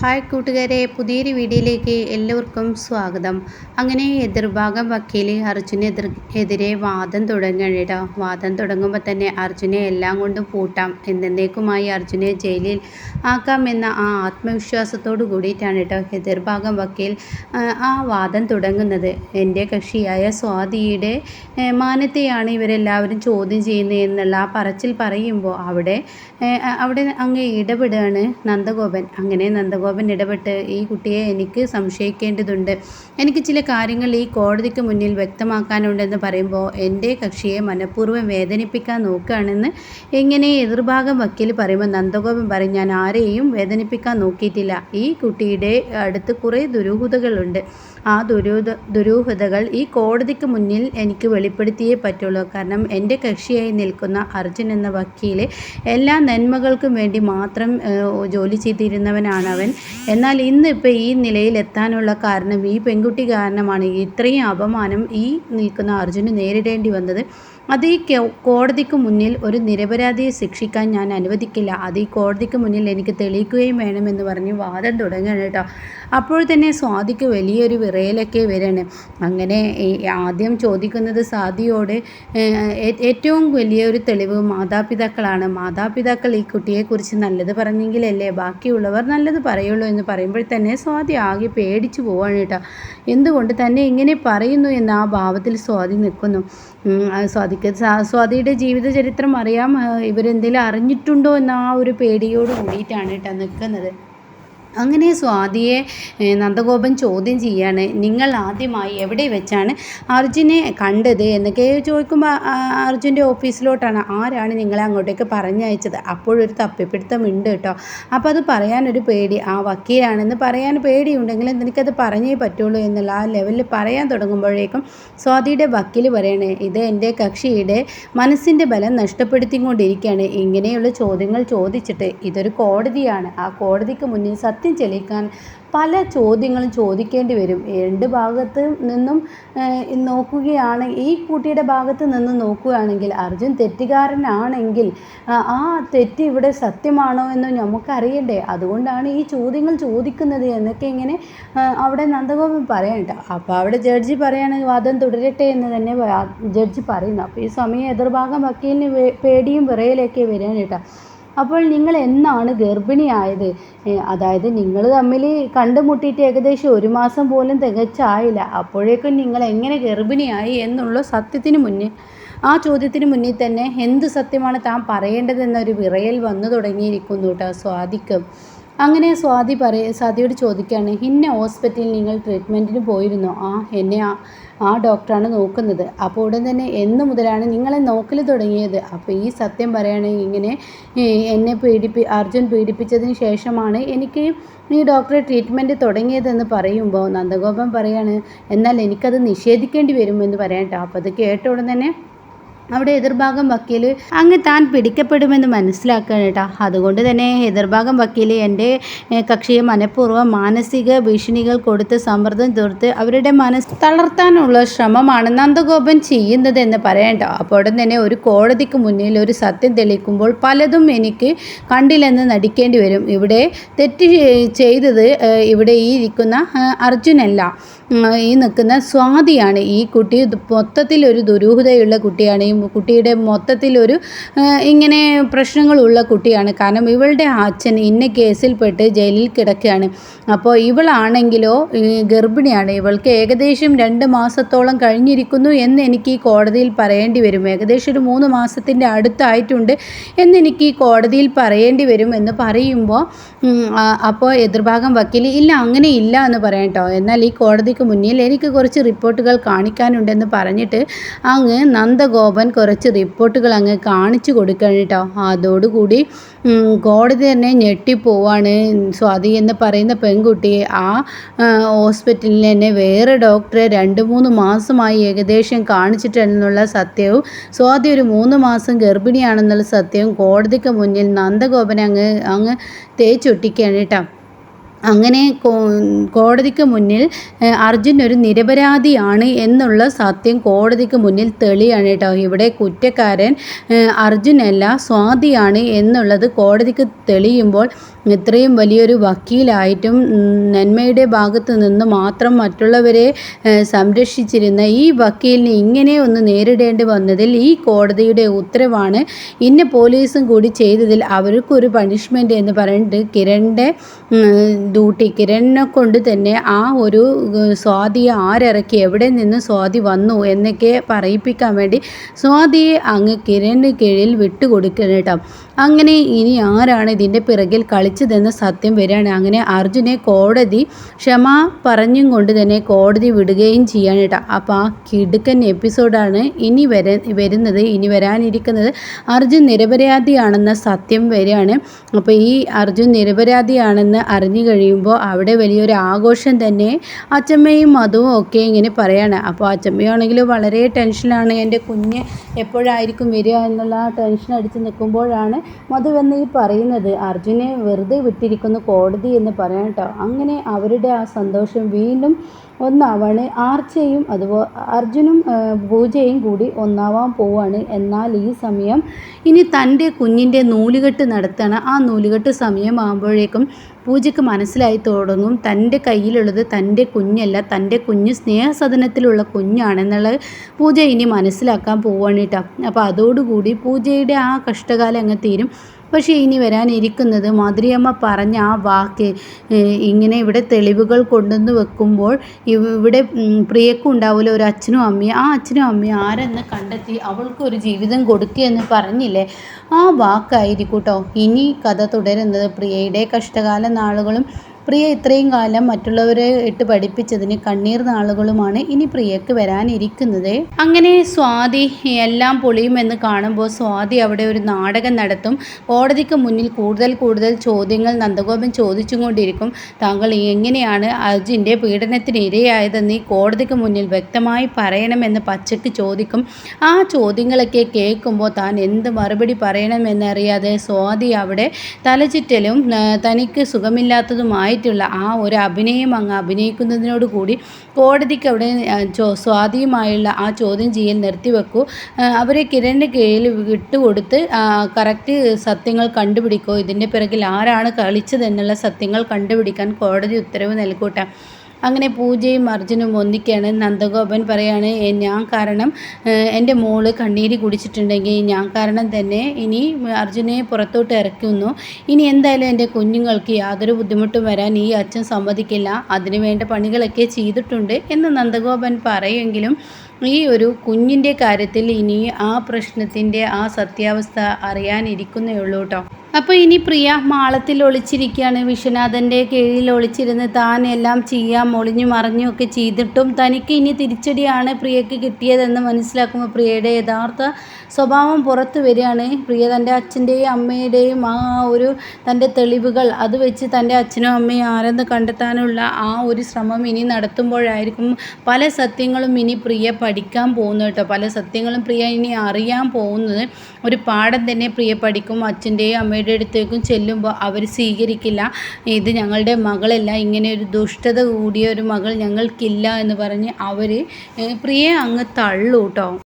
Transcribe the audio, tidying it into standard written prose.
Hi കൂട്ടുകാരെ, പുതിയൊരു വീഡിയോയിലേക്ക് എല്ലാവർക്കും സ്വാഗതം. അങ്ങനെ എതിർഭാഗം വക്കീൽ അർജുനെതിരെ വാദം തുടങ്ങുകയാണ് കേട്ടോ. വാദം തുടങ്ങുമ്പോൾ തന്നെ അർജുനെ എല്ലാം കൊണ്ടും പൂട്ടാം, എന്നേക്കുമായി അർജുനെ ജയിലിൽ ആക്കാമെന്ന ആ ആത്മവിശ്വാസത്തോടു കൂടിയിട്ടാണ് കേട്ടോ എതിർഭാഗം വക്കീൽ ആ വാദം തുടങ്ങുന്നത്. എൻ്റെ കക്ഷിയായ സ്വാതിയുടെ മാനത്തെയാണ് ഇവരെല്ലാവരും ചോദ്യം ചെയ്യുന്നത് എന്നുള്ള ആ പറച്ചിൽ പറയുമ്പോൾ അവിടെ അങ്ങ് ഇടപെടുകയാണ് നന്ദഗോപൻ. അങ്ങനെ നന്ദഗോപൻ ഇടപെട്ട് ഈ കുട്ടിയെ എനിക്ക് സംശയിക്കേണ്ടതുണ്ട്, എനിക്ക് ചില കാര്യങ്ങൾ ഈ കോടതിക്ക് മുന്നിൽ വ്യക്തമാക്കാനുണ്ടെന്ന് പറയുമ്പോൾ എൻ്റെ കക്ഷിയെ മനഃപൂർവ്വം വേദനിപ്പിക്കാൻ നോക്കുകയാണെന്ന് എങ്ങനെ എതിർഭാഗം വക്കീൽ പറയുമ്പോൾ നന്ദഗോപൻ പറയും, ഞാൻ ആരെയും വേദനിപ്പിക്കാൻ നോക്കിയിട്ടില്ല. ഈ കുട്ടിയുടെ അടുത്ത് കുറേ ദുരൂഹതകളുണ്ട്. ആ ദുരൂഹതകൾ ഈ കോടതിക്ക് മുന്നിൽ എനിക്ക് വെളിപ്പെടുത്തിയേ പറ്റുള്ളൂ. കാരണം എൻ്റെ കക്ഷിയായി നിൽക്കുന്ന അർജുൻ എന്ന വക്കീൽ എല്ലാ നന്മകൾക്കും വേണ്ടി മാത്രം ജോലി ചെയ്തിരുന്നവനാണ് അവൻ. എന്നാൽ ഇന്നിപ്പോൾ ഈ നിലയിലെത്താനുള്ള കാരണം ഈ പെൺകുട്ടി കാരണമാണ്. ഇത്രയും അപമാനം ഈ നിൽക്കുന്ന അർജുന് നേരിടേണ്ടി വന്നത്. അത് ഈ കോടതിക്ക് മുന്നിൽ ഒരു നിരപരാധിയെ ശിക്ഷിക്കാൻ ഞാൻ അനുവദിക്കില്ല. അത് ഈ കോടതിക്ക് മുന്നിൽ എനിക്ക് തെളിയിക്കുകയും വേണമെന്ന് പറഞ്ഞ് വാദം തുടങ്ങുകയാണ് കേട്ടോ. അപ്പോൾ തന്നെ സ്വാതിക്ക് വലിയൊരു വിറയലൊക്കെ വരികയാണ്. അങ്ങനെ ആദ്യം ചോദിക്കുന്നത് സ്വാതിയോട് ഏറ്റവും വലിയൊരു തെളിവ് മാതാപിതാക്കളാണ്. മാതാപിതാക്കൾ ഈ കുട്ടിയെക്കുറിച്ച് നല്ലത് പറഞ്ഞെങ്കിലല്ലേ ബാക്കിയുള്ളവർ നല്ലത് പറയുള്ളൂ എന്ന് പറയുമ്പോൾ തന്നെ സ്വാതി ആകെ പേടിച്ചു പോവാണ് കേട്ടോ. എന്തുകൊണ്ട് തന്നെ ഇങ്ങനെ പറയുന്നു എന്ന ആ ഭാവത്തിൽ സ്വാതി നിൽക്കുന്നു. സ്വാതിയുടെ ജീവിത ചരിത്രം അറിയാം, ഇവരെന്തെങ്കിലും അറിഞ്ഞിട്ടുണ്ടോ എന്ന ആ ഒരു പേടിയോട് കൂടിയിട്ടാണ് കേട്ടോ നിൽക്കുന്നത്. അങ്ങനെ സ്വാതിയെ നന്ദഗോപൻ ചോദ്യം ചെയ്യാണ്. നിങ്ങൾ ആദ്യമായി എവിടെ വെച്ചാണ് അർജുനെ കണ്ടത് എന്നൊക്കെ ചോദിക്കുമ്പോൾ അർജുൻ്റെ ഓഫീസിലോട്ടാണ്. ആരാണ് നിങ്ങളെ അങ്ങോട്ടേക്ക് പറഞ്ഞയച്ചത്? അപ്പോഴൊരു തപ്പിപ്പിടുത്തമുണ്ട് കേട്ടോ. അപ്പോൾ അത് പറയാനൊരു പേടി, ആ വക്കീലാണെന്ന് പറയാൻ പേടിയുണ്ടെങ്കിലും എനിക്കത് പറഞ്ഞേ പറ്റുള്ളൂ എന്നുള്ള ആ ലെവലിൽ പറയാൻ തുടങ്ങുമ്പോഴേക്കും സ്വാതിയുടെ വക്കീൽ പറയണേ, ഇത് എൻ്റെ കക്ഷിയുടെ മനസ്സിൻ്റെ ബലം നഷ്ടപ്പെടുത്തിക്കൊണ്ടിരിക്കുകയാണ്. ഇങ്ങനെയുള്ള ചോദ്യങ്ങൾ ചോദിച്ചിട്ട് ഇതൊരു കോടതിയാണ്, ആ കോടതിക്ക് മുന്നിൽ സത്യം തെളിയിക്കാൻ പല ചോദ്യങ്ങളും ചോദിക്കേണ്ടി വരും. രണ്ട് ഭാഗത്ത് നിന്നും നോക്കുകയാണ്, ഈ കുട്ടിയുടെ ഭാഗത്ത് നിന്ന് നോക്കുകയാണെങ്കിൽ അർജുൻ തെറ്റുകാരനാണെങ്കിൽ ആ തെറ്റ് ഇവിടെ സത്യമാണോ എന്ന് നമുക്കറിയണ്ടേ. അതുകൊണ്ടാണ് ഈ ചോദ്യങ്ങൾ ചോദിക്കുന്നത് എന്നൊക്കെ ഇങ്ങനെ അവിടെ നന്ദഗോപൻ പറയണ്ട. അപ്പോൾ അവിടെ ജഡ്ജി പറയാണ് വാദം തുടരട്ടെ എന്ന് തന്നെ ജഡ്ജി പറയുന്നു. അപ്പോൾ ഈ സമയം എതിർഭാഗം വക്കീലിന് പേടിയും വിറയലൊക്കെ വരികയാണ് കേട്ടോ. അപ്പോൾ നിങ്ങൾ എന്നാണ് ഗർഭിണിയായത്? അതായത് നിങ്ങൾ തമ്മിൽ കണ്ടുമുട്ടിയിട്ട് ഏകദേശം 1 മാസം പോലും തികച്ചായില്ല, അപ്പോഴേക്കും നിങ്ങൾ എങ്ങനെ ഗർഭിണിയായി എന്നുള്ള സത്യത്തിന് മുന്നിൽ, ആ ചോദ്യത്തിന് മുന്നിൽ തന്നെ എന്ത് സത്യമാണ് താൻ പറയേണ്ടതെന്നൊരു വിറയൽ വന്നു തുടങ്ങിയിരിക്കുന്നു കേട്ടോ സ്വാതിക്ക്. അങ്ങനെ സ്വാതിയോട് ചോദിക്കുകയാണ്, ഇന്ന ഹോസ്പിറ്റലിൽ നിങ്ങൾ ട്രീറ്റ്മെൻറ്റിന് പോയിരുന്നോ? എന്നെ ആ ഡോക്ടറാണ് നോക്കുന്നത്. അപ്പോൾ ഉടൻ തന്നെ എന്ന് മുതലാണ് നിങ്ങളെ നോക്കൽ തുടങ്ങിയത്? അപ്പോൾ ഈ സത്യം പറയുകയാണെങ്കിൽ ഇങ്ങനെ എന്നെ അർജുൻ പീഡിപ്പിച്ചതിന് ശേഷമാണ് എനിക്ക് ഈ ഡോക്ടറെ ട്രീറ്റ്മെൻറ്റ് തുടങ്ങിയതെന്ന് പറയുമ്പോൾ നന്ദഗോപൻ പറയാണ്, എന്നാൽ എനിക്കത് നിഷേധിക്കേണ്ടി വരുമെന്ന് പറയാം കേട്ടോ. അപ്പോൾ അത് കേട്ട ഉടൻ തന്നെ അവിടെ എതിർഭാഗം വക്കീൽ അങ്ങ് താൻ പിടിക്കപ്പെടുമെന്ന് മനസ്സിലാക്കുകയാണ് കേട്ടോ. അതുകൊണ്ട് തന്നെ എതിർഭാഗം വക്കീൽ എൻ്റെ കക്ഷിയെ മനഃപൂർവ്വം മാനസിക ഭീഷണികൾ കൊടുത്ത് സമ്മർദ്ദം തീർത്ത് അവരുടെ മനസ്സ് തളർത്താനുള്ള ശ്രമമാണ് നന്ദഗോപൻ ചെയ്യുന്നത് എന്ന് പറയണ്ട. അപ്പോൾ ഉടൻ തന്നെ ഒരു കോടതിക്ക് മുന്നിൽ ഒരു സത്യം തെളിയിക്കുമ്പോൾ പലതും എനിക്ക് കണ്ടില്ലെന്ന് നടിക്കേണ്ടി വരും. ഇവിടെ തെറ്റ് ചെയ്തത് ഇവിടെ ഈ ഇരിക്കുന്ന അർജുനല്ല, ഈ നിൽക്കുന്ന സ്വാതിയാണ്. ഈ കുട്ടി മൊത്തത്തിലൊരു ദുരൂഹതയുള്ള കുട്ടിയാണ്. ഈ കുട്ടിയുടെ മൊത്തത്തിലൊരു ഇങ്ങനെ പ്രശ്നങ്ങളുള്ള കുട്ടിയാണ്. കാരണം ഇവളുടെ അച്ഛൻ ഇന്ന കേസിൽപ്പെട്ട് ജയിലിൽ കിടക്കുകയാണ്. അപ്പോൾ ഇവളാണെങ്കിലോ ഗർഭിണിയാണ്. ഇവൾക്ക് ഏകദേശം 2 മാസത്തോളം കഴിഞ്ഞിരിക്കുന്നു എന്ന് എനിക്ക് ഈ കോടതിയിൽ പറയേണ്ടി വരും. ഏകദേശം ഒരു 3 മാസത്തിൻ്റെ അടുത്തായിട്ടുണ്ട് എന്ന് എനിക്ക് ഈ കോടതിയിൽ പറയേണ്ടി വരും എന്ന് പറയുമ്പോൾ അപ്പോൾ എതിർഭാഗം വക്കീൽ ഇല്ല, അങ്ങനെ ഇല്ല എന്ന് പറയാം കേട്ടോ. എന്നാൽ ഈ കോടതിക്ക് മുന്നിൽ എനിക്ക് കുറച്ച് റിപ്പോർട്ടുകൾ കാണിക്കാനുണ്ടെന്ന് പറഞ്ഞിട്ട് അങ്ങ് നന്ദഗോപൻ കുറച്ച് റിപ്പോർട്ടുകൾ അങ്ങ് കാണിച്ചു കൊടുക്കണം കേട്ടോ. അതോടുകൂടി കോടതി തന്നെ ഞെട്ടിപ്പോവാണ്. സ്വാതി എന്ന് പറയുന്ന പെൺകുട്ടി ആ ഹോസ്പിറ്റലിൽ തന്നെ വേറെ ഡോക്ടറെ 2-3 മാസമായി ഏകദേശം കാണിച്ചിട്ടുണ്ടെന്നുള്ള സത്യവും സ്വാതി ഒരു 3 മാസം ഗർഭിണിയാണെന്നുള്ള സത്യവും കോടതിക്ക് മുന്നിൽ നന്ദഗോപൻ അങ്ങ് തേച്ചൊട്ടിക്കുകയാണ് കേട്ടോ. അങ്ങനെ കോടതിക്ക് മുന്നിൽ അർജുൻ ഒരു നിരപരാധിയാണ് എന്നുള്ള സത്യം കോടതിക്ക് മുന്നിൽ തെളിയാണ് കേട്ടോ. ഇവിടെ കുറ്റക്കാരൻ അർജുനല്ല സ്വാതിയാണ് എന്നുള്ളത് കോടതിക്ക് തെളിയുമ്പോൾ ഇത്രയും വലിയൊരു വക്കീലായിട്ടും നന്മയുടെ ഭാഗത്ത് നിന്ന് മാത്രം മറ്റുള്ളവരെ സംരക്ഷിച്ചിരുന്ന ഈ വക്കീലിന് ഇങ്ങനെ ഒന്ന് നേരിടേണ്ടി വന്നതിൽ ഈ കോടതിയുടെ ഉത്തരവാണ് ഇന്ന പോലീസും കൂടി ചെയ്തതിൽ അവർക്കൊരു പണിഷ്മെൻ്റ് എന്ന് പറഞ്ഞിട്ട് കിരണിൻ്റെ ഡ്യൂട്ടി കിരണിനെ കൊണ്ട് തന്നെ ആ ഒരു സ്വാതിയെ ആരിറക്കി എവിടെ നിന്ന് സ്വാതി വന്നു എന്നൊക്കെ പറയിപ്പിക്കാൻ വേണ്ടി സ്വാതിയെ അങ്ങ് കിരണിന് കീഴിൽ വിട്ടുകൊടുക്കണം കേട്ടോ. അങ്ങനെ ഇനി ആരാണ് ഇതിൻ്റെ പിറകിൽ കളിച്ചതെന്ന സത്യം വരികയാണ്. അങ്ങനെ അർജുനെ കോടതി ക്ഷമ പറഞ്ഞും കൊണ്ട് തന്നെ കോടതി വിടുകയും ചെയ്യാൻ കേട്ടോ. അപ്പോൾ ആ കിടുക്കൻ എപ്പിസോഡാണ് ഇനി വരുന്നത്. ഇനി വരാനിരിക്കുന്നത് അർജുൻ നിരപരാധിയാണെന്ന സത്യം വരികയാണ്. അപ്പോൾ ഈ അർജുൻ നിരപരാധിയാണെന്ന് അറിഞ്ഞു കഴിയുമ്പോൾ അവിടെ വലിയൊരു ആഘോഷം തന്നെ അച്ചമ്മയും മധുവും ഒക്കെ ഇങ്ങനെ പറയാണ്. അപ്പോൾ അച്ചമ്മയാണെങ്കിൽ വളരെ ടെൻഷനാണ്. എൻ്റെ കുഞ്ഞ് എപ്പോഴായിരിക്കും വരിക എന്നുള്ള ടെൻഷൻ അടിച്ച് നിൽക്കുമ്പോഴാണ് മധു എന്ന് ഈ പറയുന്നത്. അർജുനെ വെറുതെ വിട്ടിരിക്കുന്നു കോടതി എന്ന് പറയാം കേട്ടോ. അങ്ങനെ അവരുടെ ആ സന്തോഷം വീണ്ടും ഒന്നാവാണ്. ആർച്ചയും അതുപോലെ അർജുനും പൂജയും കൂടി ഒന്നാവാൻ പോവാണ്. എന്നാൽ ഈ സമയം ഇനി തൻ്റെ കുഞ്ഞിൻ്റെ നൂലുകെട്ട് നടത്താണ്. ആ നൂലുകെട്ട് സമയമാകുമ്പോഴേക്കും പൂജയ്ക്ക് മനസ്സിലായി തുടങ്ങും തൻ്റെ കയ്യിലുള്ളത് തൻ്റെ കുഞ്ഞല്ല, തൻ്റെ കുഞ്ഞ് സ്നേഹസദനത്തിലുള്ള കുഞ്ഞാണെന്നുള്ളത് പൂജ ഇനി മനസ്സിലാക്കാൻ പോവാണ് കേട്ടോ. അപ്പോൾ അതോടുകൂടി പൂജയുടെ ആ കഷ്ടകാലം അങ്ങ് തീരും. പക്ഷേ ഇനി വരാനിരിക്കുന്നത് മാധുരിയമ്മ പറഞ്ഞ ആ വാക്ക് ഇങ്ങനെ ഇവിടെ തെളിവുകൾ കൊണ്ടുവന്ന് വെക്കുമ്പോൾ ഇവിടെ പ്രിയക്കും ഉണ്ടാവില്ല ഒരു അച്ഛനും അമ്മയും. ആ അച്ഛനും അമ്മയും ആരെന്ന് കണ്ടെത്തി അവൾക്ക് ഒരു ജീവിതം കൊടുക്കുക എന്ന് പറഞ്ഞില്ലേ, ആ വാക്കായിരിക്കും കേട്ടോ ഇനി കഥ തുടരുന്നത്. പ്രിയയുടെ കഷ്ടകാല നാളുകളും പ്രിയ ഇത്രയും കാലം മറ്റുള്ളവരെ ഇട്ട് പഠിപ്പിച്ചതിന് കണ്ണീർ നാളുകളുമാണ് ഇനി പ്രിയക്ക് വരാനിരിക്കുന്നത്. അങ്ങനെ സ്വാതി എല്ലാം പൊളിയുമെന്ന് കാണുമ്പോൾ സ്വാതി അവിടെ ഒരു നാടകം നടത്തും. കോടതിക്ക് മുന്നിൽ കൂടുതൽ ചോദ്യങ്ങൾ നന്ദഗോപൻ ചോദിച്ചും കൊണ്ടിരിക്കും. താങ്കൾ എങ്ങനെയാണ് അർജുൻ്റെ പീഡനത്തിന് ഇരയായതെന്ന് ഈ കോടതിക്ക് മുന്നിൽ വ്യക്തമായി പറയണമെന്ന് പച്ചയ്ക്ക് ചോദിക്കും. ആ ചോദ്യങ്ങളൊക്കെ കേൾക്കുമ്പോൾ താൻ എന്ത് മറുപടി പറയണമെന്നറിയാതെ സ്വാതി അവിടെ തലചുറ്റലും തനിക്ക് സുഖമില്ലാത്തതുമായി ആ ഒരു അഭിനയം അങ്ങ് അഭിനയിക്കുന്നതിനോട് കൂടി കോടതിക്ക് അവിടെ സ്വാതിയുമായുള്ള ആ ചോദ്യം ചെയ്യൽ നിർത്തിവെക്കൂ. അവരെ കിരണിൻ്റെ കീഴിൽ വിട്ടുകൊടുത്ത് കറക്റ്റ് സത്യങ്ങൾ കണ്ടുപിടിക്കൂ. ഇതിൻ്റെ പിറകിൽ ആരാണ് കളിച്ചതെന്നുള്ള സത്യങ്ങൾ കണ്ടുപിടിക്കാൻ കോടതി ഉത്തരവ് നൽകൂട്ടെ. അങ്ങനെ പൂജയും അർജുനും ഒന്നിക്കുകയാണ്. നന്ദഗോപൻ പറയാണ്, ഞാൻ കാരണം എൻ്റെ മോള് കണ്ണീര് കുടിച്ചിട്ടുണ്ടെങ്കിൽ ഞാൻ കാരണം തന്നെ ഇനി അർജുനെ പുറത്തോട്ട് ഇറക്കുന്നു. ഇനി എന്തായാലും എൻ്റെ കുഞ്ഞുങ്ങൾക്ക് യാതൊരു ബുദ്ധിമുട്ടും വരാൻ ഈ അച്ഛൻ സമ്മതിക്കില്ല. അതിനു വേണ്ട പണികളൊക്കെ ചെയ്തിട്ടുണ്ട് എന്ന് നന്ദഗോപൻ പറയുമെങ്കിലും ഈ ഒരു കുഞ്ഞിൻ്റെ കാര്യത്തിൽ ഇനി ആ പ്രശ്നത്തിൻ്റെ ആ സത്യാവസ്ഥ അറിയാനിരിക്കുന്നേ ഉള്ളൂ കേട്ടോ. അപ്പോൾ ഇനി പ്രിയ മാളത്തിൽ ഒളിച്ചിരിക്കുകയാണ്. വിശ്വനാഥൻ്റെ കീഴിൽ ഒളിച്ചിരുന്ന് താൻ എല്ലാം ചെയ്യാം ഒളിഞ്ഞു മറിഞ്ഞുമൊക്കെ ചെയ്തിട്ടും തനിക്ക് ഇനി തിരിച്ചടിയാണ് പ്രിയക്ക് കിട്ടിയതെന്ന് മനസ്സിലാക്കുമ്പോൾ പ്രിയയുടെ യഥാർത്ഥ സ്വഭാവം പുറത്തു വരികയാണ്. പ്രിയ തൻ്റെ അച്ഛൻ്റെയും അമ്മയുടെയും ആ ഒരു തൻ്റെ തെളിവുകൾ അത് വെച്ച് തൻ്റെ അച്ഛനും അമ്മയും ആരെന്ന് കണ്ടെത്താനുള്ള ആ ഒരു ശ്രമം ഇനി നടത്തുമ്പോഴായിരിക്കും പല സത്യങ്ങളും ഇനി പ്രിയ പഠിക്കാൻ പോകുന്നത് കേട്ടോ. പല സത്യങ്ങളും പ്രിയ ഇനി അറിയാൻ പോകുന്നത്. ഒരു പാഠം തന്നെ പ്രിയ പഠിക്കും. അച്ഛൻ്റെയും അമ്മയുടെ അടുത്തേക്കും ചെല്ലുമ്പോൾ അവർ സ്വീകരിക്കില്ല. ഇത് ഞങ്ങളുടെ മകളല്ല, ഇങ്ങനെ ഒരു ദുഷ്ടത കൂടിയ ഒരു മകൾ ഞങ്ങൾക്കില്ല എന്ന് പറഞ്ഞ് അവർ പ്രിയയെ അങ്ങ് തള്ളൂ കേട്ടോ.